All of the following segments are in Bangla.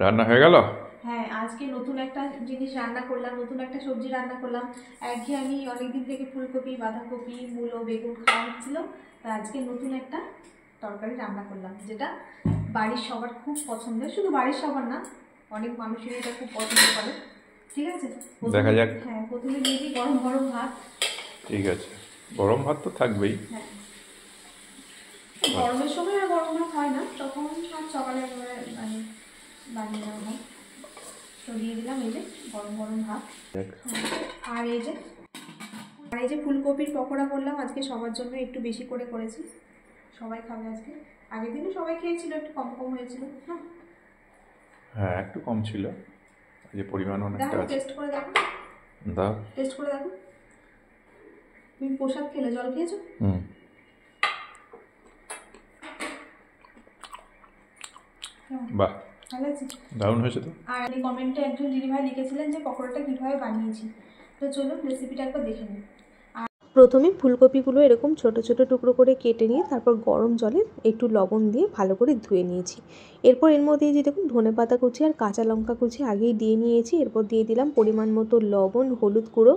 রান্না হয়ে গেল। হ্যাঁ, আজকে নতুন একটা জিনিস রান্না করলাম, নতুন একটা সবজি রান্না করলাম। একঘেয়ে আমি অনেকদিন থেকে ফুলকপি, বাঁধাকপি, মূলো, বেগুন খাওয়া হচ্ছিল। তো আজকে নতুন একটা তরকারি রান্না করলাম, যেটা বাড়ির সবার খুব পছন্দের। শুধু বাড়ির সবার না, অনেক মানুষের এটা খুব পছন্দ করে। ঠিক আছে, দেখা যাক। হ্যাঁ, প্রথমে দিয়ে দিই গরম গরম ভাত। ঠিক আছে, গরম ভাত তো থাকবেই। হ্যাঁ, গরমের সময় আর গরম ভাত হয় না, তখন আর সকালে একেবারে মানে বানিয়ে নেওয়া হয়। তো দিয়ে দিলাম এই যে গরম গরম ভাত। আর এই যে ফুলকপির পকোড়া করলাম আজকে সবার জন্য, একটু বেশি করে করেছি, সবাই খাবে আজকে। আগের দিনও সবাই খেয়েছিল, একটু কম কম হয়েছিল। হ্যাঁ, একটু কম ছিল, যে পরিমাণ অনেকটা দেখো, আছে। টেস্ট করে দেখো, দাও। টেস্ট করে দেখো। তুমি প্রসাদ খেলে, জল খেয়েছো? বাহ, ভালো আছে, দারুণ হয়েছে তো। আর আমি কমেন্টে একজন দিদিভাই লিখেছিলেন যে পকোড়াটা কীভাবে বানিয়েছি। তো চলুন রেসিপিটা একবার দেখে নিই। প্রথমে ফুলকপিগুলো এরকম ছোট ছোট টুকরো করে কেটে নিয়ে তারপর গরম জলে একটু লবণ দিয়ে ভালো করে ধুয়ে নিয়েছি। এরপর এর মধ্যে যে দেখুন ধনেপাতা কুচি আর কাঁচা লঙ্কা কুচি আগেই দিয়ে নিয়েছি। এরপর দিয়ে দিলাম পরিমাণ মতো লবণ, হলুদ গুঁড়ো,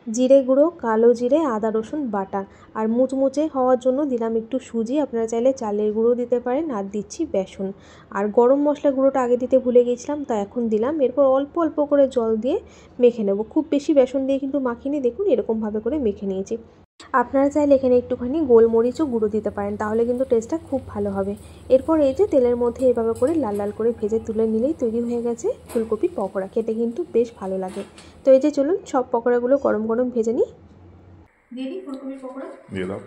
জিরে গুঁড়ো, কালো জিরে, আদা রসুন বাটা, আর মুচমুচে হওয়ার জন্য দিলাম একটু সুজি। আপনারা চাইলে চালের গুঁড়ো দিতে পারেন। আর দিচ্ছি বেসন, আর গরম মশলা গুঁড়োটা আগে দিতে ভুলে গেছিলাম, তা এখন দিলাম। এরপর অল্প অল্প করে জল দিয়ে মেখে নেব। খুব বেশি বেসন দিয়ে কিন্তু মাখিনি, দেখুন এরকমভাবে করে মেখে নিয়েছি। আপনারা চাইলে এখানে একটুখানি গোলমরিচও গুঁড়ো দিতে পারেন, তাহলে কিন্তু টেস্টটা খুব ভালো হবে। এরপর এই যে তেলের মধ্যে এভাবে করে লাল লাল করে ভেজে তুলে নিলেই তৈরি হয়ে গেছে ফুলকপির পকোড়া। খেতে কিন্তু বেশ ভালো লাগে। তো এই যে চলুন সব পকোড়াগুলো গরম গরম ভেজে নিই। দিয়ে দিই ফুলকপির পকোড়া, দিয়ে দাও।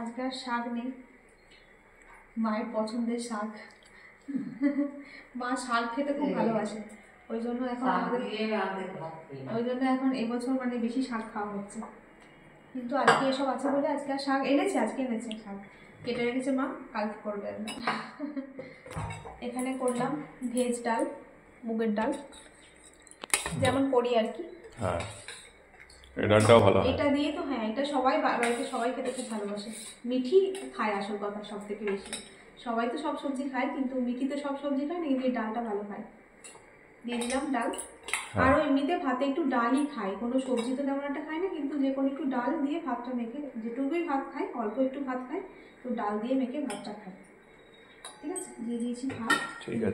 আজকে আর শাক নেই, মায়ের পছন্দের শাক। মা শাক খেতে খুব ভালোবাসে, ওই জন্য এখন এবছর মানে বেশি শাক খাওয়া হচ্ছে। কিন্তু আজকে এসব আছে বলে আজকে আর শাক এনেছে, শাক কেটে রেখেছে মা, কালকে করবে। এখানে করলাম ভেজ ডাল, মুগের ডাল, যেমন করি আর কি। হ্যাঁ, এই ডালটাও ভালো হয়। এটা দিয়ে তো, হ্যাঁ, এটা সবাই বাড়িতে সবাই খেতে খুব ভালোবাসে। মিঠি খায় আসল কথা, সব থেকে বেশি। সবাই তো সব সবজি খায়, কিন্তু মিঠি তো সব সবজি খায় না, কিন্তু এই ডালটা ভালো খায়। দিয়ে দিলাম ডাল। আরও এমনিতে ভাতে একটু ডালই খায়, কোনো সবজি তো তেমন একটা খায় না, কিন্তু যে কোনো একটু ডাল দিয়ে ভাতটা মেখে, যেটুকুই ভাত খায় অল্প একটু ভাত খায়, তো ডাল দিয়ে মেখে ভাতটা খায়। ঠিক আছে, দিয়ে দিয়েছি ভাত,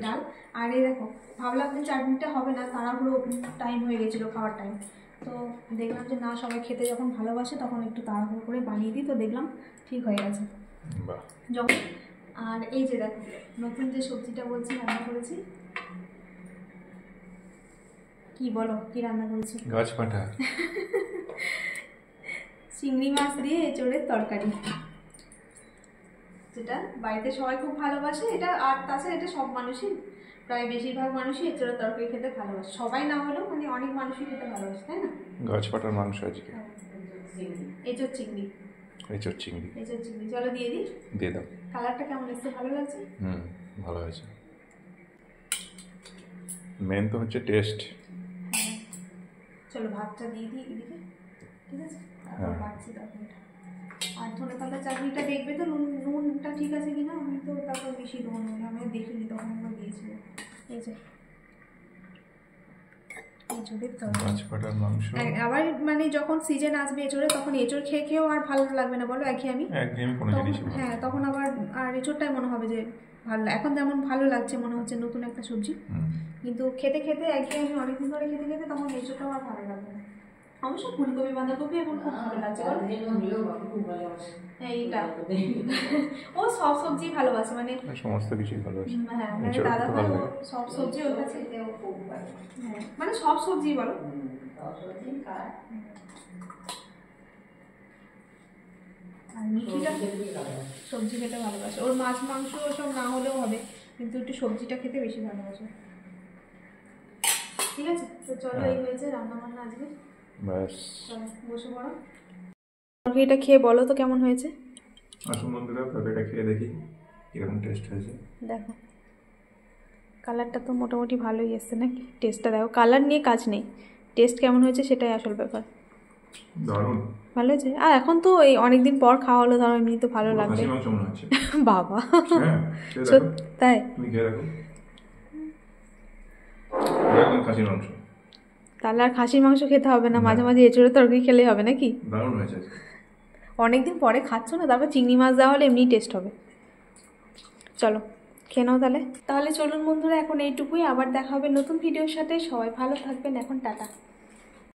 ডাল। আর এই দেখো, ভাবলাম যে চাটনিটা হবে না, তাড়াহুড়ো টাইম হয়ে গেছিলো খাওয়ার টাইম। তো দেখলাম যে না, সবাই খেতে যখন ভালোবাসে তখন একটু তাড়াহুড়ো করে বানিয়ে দিই, তো দেখলাম ঠিক হয়ে গেছে যখন। আর এই যে দেখো, নতুন যে সবজিটা বলছি রান্না করেছি। কি বলো, কি রান্না করেছি? গাছ পাঠা। চিংড়ি মাছ দিয়ে এঁচোড়ের তরকারি, যেটা বাড়িতে সবাই খুব ভালোবাসে। এটা আর তাছাড়া এটা সব মানুষই, প্রায় বেশিরভাগ মানুষই এঁচোড়ের তরকারি খেতে ভালোবাসে। সবাই না হলেও মানে অনেক মানুষই খেতে ভালোবাসে, তাই না? গাছ পাঠার মাংস আজকে। এঁচোড় চিংড়ি, এঁচোড় চিংড়ি। এঁচোড় চিংড়ি, চলো দিয়ে দিই। দিয়ে দাও। কালারটা কেমন এসছে, ভালো লাগছে? ভালো হয়েছে। মেন তো হচ্ছে টেস্ট। হ্যাঁ, চলো ভাতটা দিয়ে দিই এদিকে। ঠিক আছে, বাড়ছি তরকারিটা। আর ধনেপাতা চাটনিটা দেখবে তো নুনটা ঠিক আছে কিনা, আমি তো তারপর বেশি নুন আমি দেখিনি, তখন আমরা দিয়েছিলাম। এই যে আবার মানে যখন সিজন আসবে এঁচোড়ে, তখন এঁচোড় খেয়ে খেয়েও আর ভালো লাগবে না, বলো, একঘেয়েমি। হ্যাঁ, তখন আবার আর এঁচোড়টাই মনে হবে যে ভালো। এখন যেমন ভালো লাগছে, মনে হচ্ছে নতুন একটা সবজি, কিন্তু খেতে খেতে একঘেয়েমি অনেকদিন ধরে খেতে খেতে তখন এঁচোড়টাও আর ভালো লাগবে না। অবশ্য ফুলকপি, বাঁধাকপি এখন খুব ভালো লাগছে, এইটা ও সব সবজি ভালোবাসে, মানে সমস্ত কিছুই ভালোবাসে। হ্যাঁ, মানে দাদা ভাই সব সবজি ওর কাছে, হ্যাঁ, মানে সব সবজি বলো। আর মিঠিটা সবজি খেতে ভালোবাসে, ওর মাছ মাংস ওসব না হলেও হবে, কিন্তু একটু সবজিটা খেতে বেশি ভালোবাসে। ঠিক আছে, তো চলো, এই হয়েছে রান্না বান্না আজকে, ব্যাস। চলো বসে পড়ো, এটা খেয়ে বলো তো কেমন হয়েছে। আসুন বন্ধুরা, তরকারিটা খেয়ে দেখি কিরকম টেস্ট হয়েছে। দেখো, কালারটা তো মোটামুটি ভালোই এসছে নাকি? টেস্টটা দেখো, কালার নিয়ে কাজ নেই, টেস্ট কেমন হয়েছে সেটাই আসল ব্যাপার। দারুণ। ভালো হয়েছে। আর এখন তো এই অনেকদিন পর খাওয়া হলো, ধরো এমনি তো ভালো পুরো লাগবে। খাসি মাংস মনে হচ্ছে। বাবা, হ্যাঁ, খেয়ে দেখো। সত্যি তাই? তুমি খেয়ে দেখো। পুরো একদম খাসির মাংস। তাহলে আর খাসির মাংস খেতে হবে না, না। মাঝে মাঝে এঁচড়ের তরকারি খেলেই হবে নাকি? দারুণ হয়েছে। অনেকদিন পরে খাচ্ছ না, তারপর চিংড়ি মাছ দেওয়া হলে এমনি টেস্ট হবে। চলো খেয়ে নাও তাহলে। চলুন বন্ধুরা, এখন এইটুকুই, আবার দেখা হবে নতুন ভিডিওর সাথে। সবাই ভালো থাকবেন, এখন টাটা।